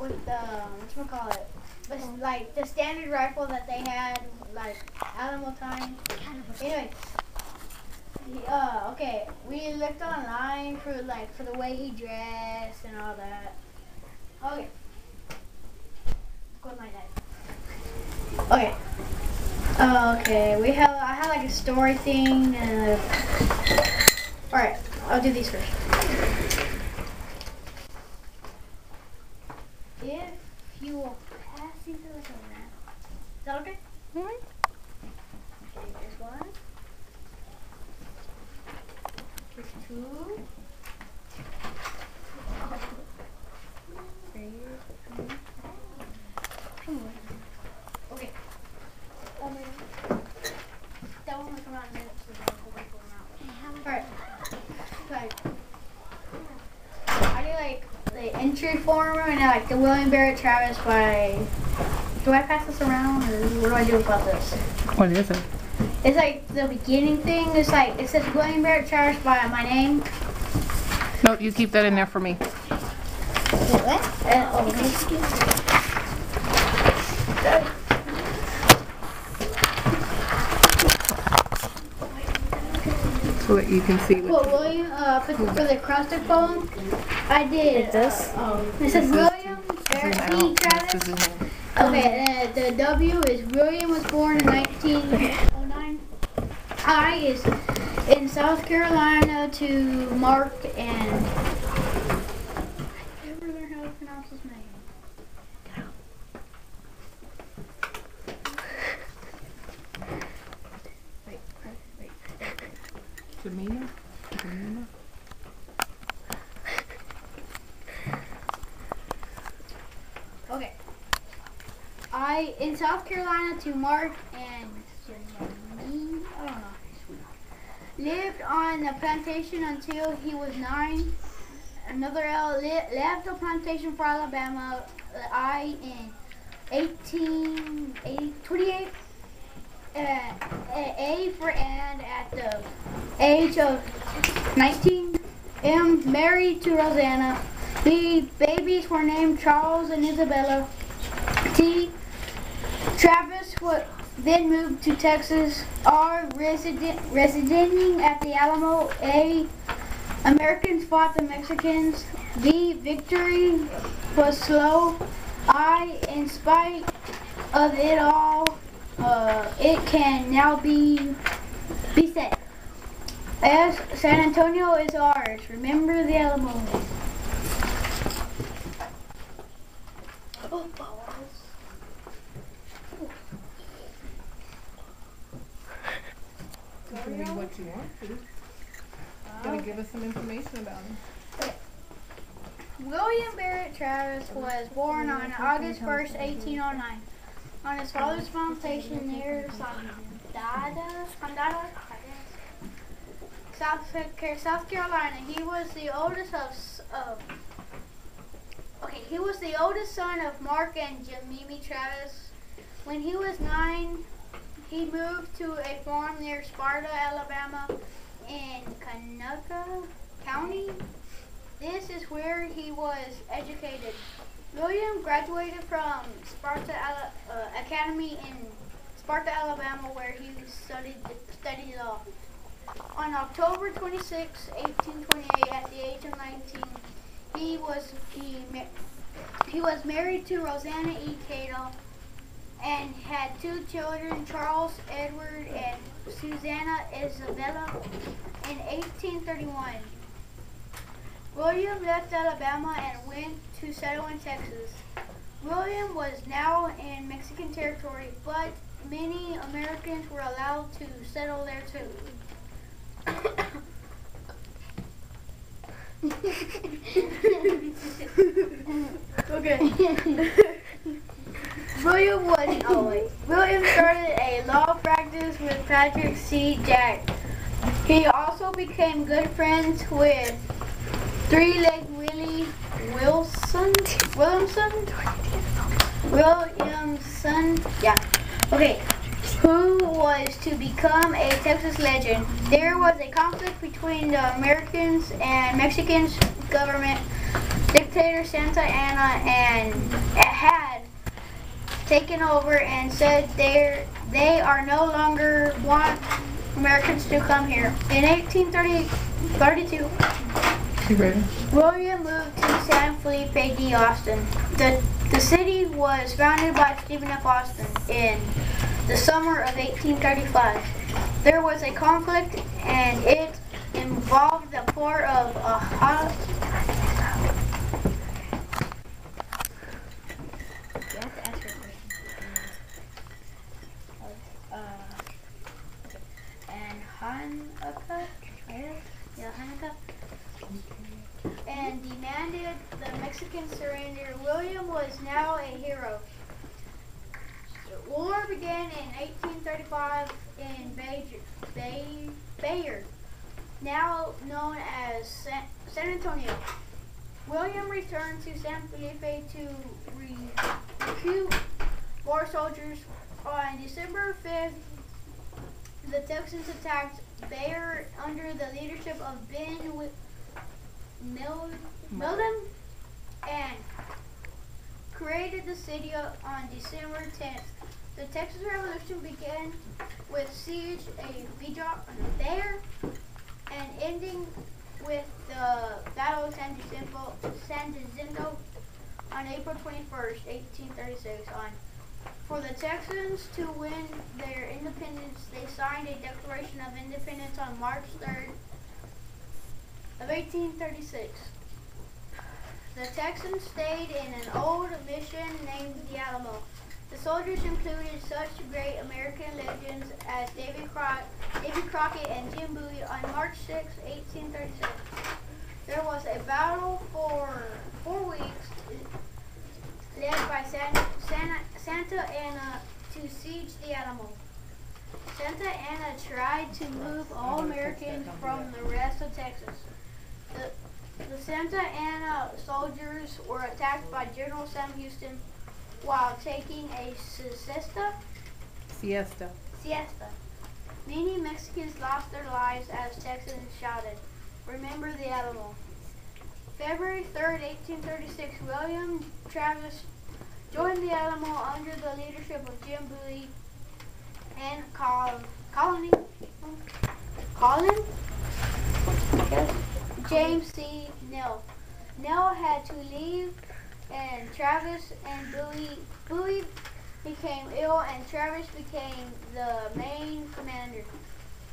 with the whatchamacallit, like the standard rifle that they had, like Alamo time. Anyway, okay, we looked online for the way he dressed and all that. Okay, go with my dad. Okay. Okay, I had like a story thing. Alright, I'll do these first. If you will pass these around. Is that okay? Mm-hmm. Okay, here's one. Here's two. Okay. That one will come out in a minute, so we'll wait for them out. Alright. Okay. I do like the entry form and like the William Barrett Travis by. Do I pass this around or what do I do about this? What is it? It's like the beginning thing. It's like it says William Barrett Travis by my name. No, you keep that in there for me. Wait, what? So that you can see what. Well, William, for the acrostic poem, I did. Like this? It says William Barrett T. Travis. Okay, the W is William was born in 1909. I is in South Carolina to Mark and. I never learned how to pronounce his name. Wait. Jamina? Okay. I in South Carolina to Mark and I don't know. Lived on the plantation until he was 9. Another L left the plantation for Alabama. I in 1828. A for and at the age of 19. M married to Rosanna. B babies were named Charles and Isabella. T Travis then moved to Texas. R residing at the Alamo. A Americans fought the Mexicans. V victory was slow. I in spite of it all, it can now be said. S San Antonio is ours. Remember the Alamo. Oh, You can read what you want to. Gotta give us some information about him. William Barrett Travis was born on August 1st, 1809, on his father's plantation near South Carolina. He was the oldest he was the oldest son of Mark and Jamimi Travis. When he was 9, he moved to a farm near Sparta, Alabama, in Kanaka County. This is where he was educated. William graduated from Sparta Academy in Sparta, Alabama, where he studied law. On October 26, 1828, at the age of 19, he was married to Rosanna E. Cato and had 2 children, Charles Edward and Susanna Isabella, in 1831. William left Alabama and went to settle in Texas. William was now in Mexican territory, but many Americans were allowed to settle there too. Okay. William started a law practice with Patrick C. Jack. He also became good friends with Three-Leg Willie Williamson. Yeah. Okay. Who was to become a Texas legend. There was a conflict between the Americans and Mexicans government, dictator Santa Anna, and had taken over and said they are no longer want Americans to come here. In 1832, William moved to San Felipe de Austin. The city was founded by Stephen F. Austin in the summer of 1835. There was a conflict and it involved the port of and demanded the Mexican surrender. William was now a hero. The war began in 1835 in Bayard, now known as San Antonio. William returned to San Felipe to recruit more soldiers. On December 5th, the Texans attacked Bayard under the leadership of Ben Milden and created the city on December 10th. The Texas Revolution began with siege of Bayard and ending with the Battle of San Jacinto on April 21st, 1836. For the Texans to win their independence, they signed a Declaration of Independence on March 3rd of 1836. The Texans stayed in an old mission named the Alamo. The soldiers included such great American legends as Davy Crockett and Jim Bowie. On March 6, 1836, there was a battle for 4 weeks led by Santa Anna to siege the Alamo. Santa Anna tried to move all Americans from the rest of Texas. The Santa Anna soldiers were attacked by General Sam Houston while taking a siesta. Many Mexicans lost their lives as Texans shouted, "Remember the Alamo." February 3rd, 1836, William Travis joined the Alamo under the leadership of Jim Bowie and James C. Nell. Nell had to leave, and Travis and Bowie became ill, and Travis became the main commander.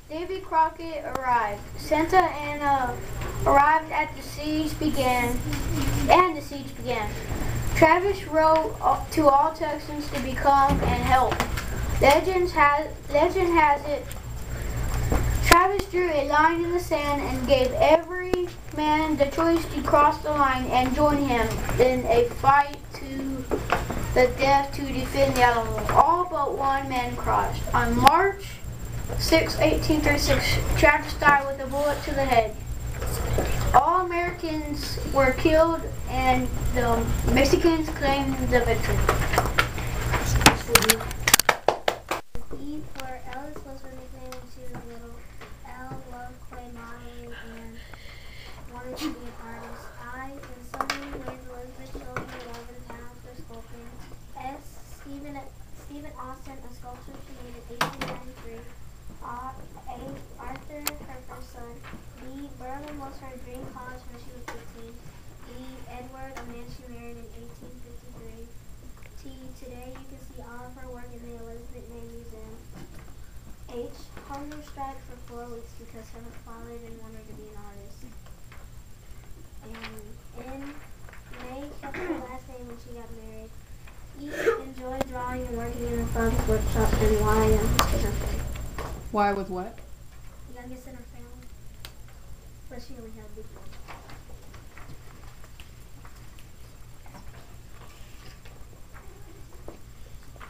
Davy Crockett arrived. Santa Anna arrived at the siege began. Travis wrote to all Texans to become and help. Legend has it, Travis drew a line in the sand and gave every man the choice to cross the line and join him in a fight to the death to defend the Alamo. All but one man crossed. On March 6, 1836, Travis died with a bullet to the head. All Americans were killed and the Mexicans claimed the victory. E for Ellis was her nickname when she was little. L loved clay modeling and wanted to be an artist. I, in so many ways, Elisabeth showed her love and talent for sculpting. S, Stephen Austin, a sculptor she made in 1893. A, Arthur, her first son. B, Berlin was her dream college when she was 15. E, Edward, a man she married in 1853. T, today you can see all of her work in the Elisabeth Ney Museum. H, hunger strike for 4 weeks because her father didn't want her to be an artist. And N, May kept her last name when she got married. E, enjoyed drawing and working in her father's workshop. And Y, youngest in her family. Why was what? Youngest in her family. But she only had big ones.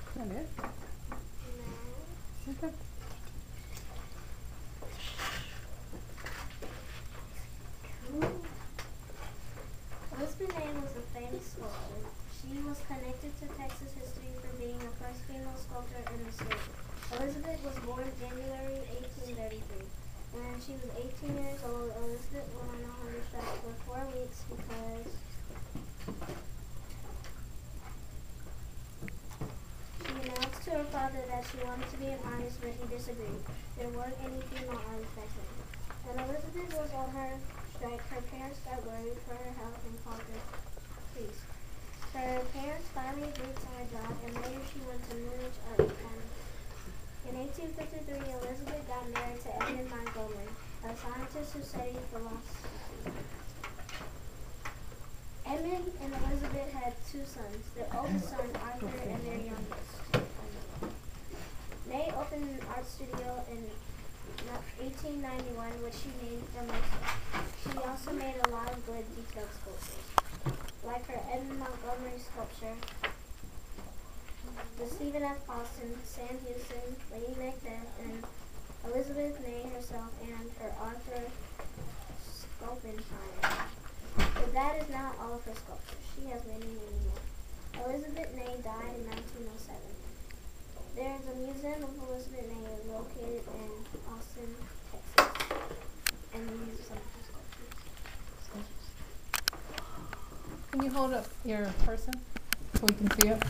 Is that it? No. Okay. Elisabeth Ney was a famous sculptor. She was connected to Texas history for being the first female sculptor in the state. Elisabeth was born January 1833. When she was 18 years old, Elisabeth went on a hunger strike for 4 weeks because she announced to her father that she wanted to be an artist, but he disagreed. There weren't any female artists back then. When Elisabeth was on her strike, her parents got worried for her health and called the police. Her parents finally agreed to her job, and later she went to Munich Art Academy. In 1853, Elisabeth got married to Edmund Montgomery, a scientist who studied philosophy. Edmund and Elisabeth had 2 sons, their oldest son Arthur and their youngest. Ney opened an art studio in 1891, which she named for herself. She also made a lot of good detailed sculptures, like her Edmund Montgomery sculpture, the Stephen F. Austin, Sam Houston, Lady Macbeth, and Elisabeth Ney herself, and her Arthur Sculpinfire. But that is not all of her sculptures. She has many, many more. Elisabeth Ney died in 1907. There is a museum of Elisabeth Ney located in Austin, Texas, and these are some of her sculptures. Can you hold up your person so we can see it?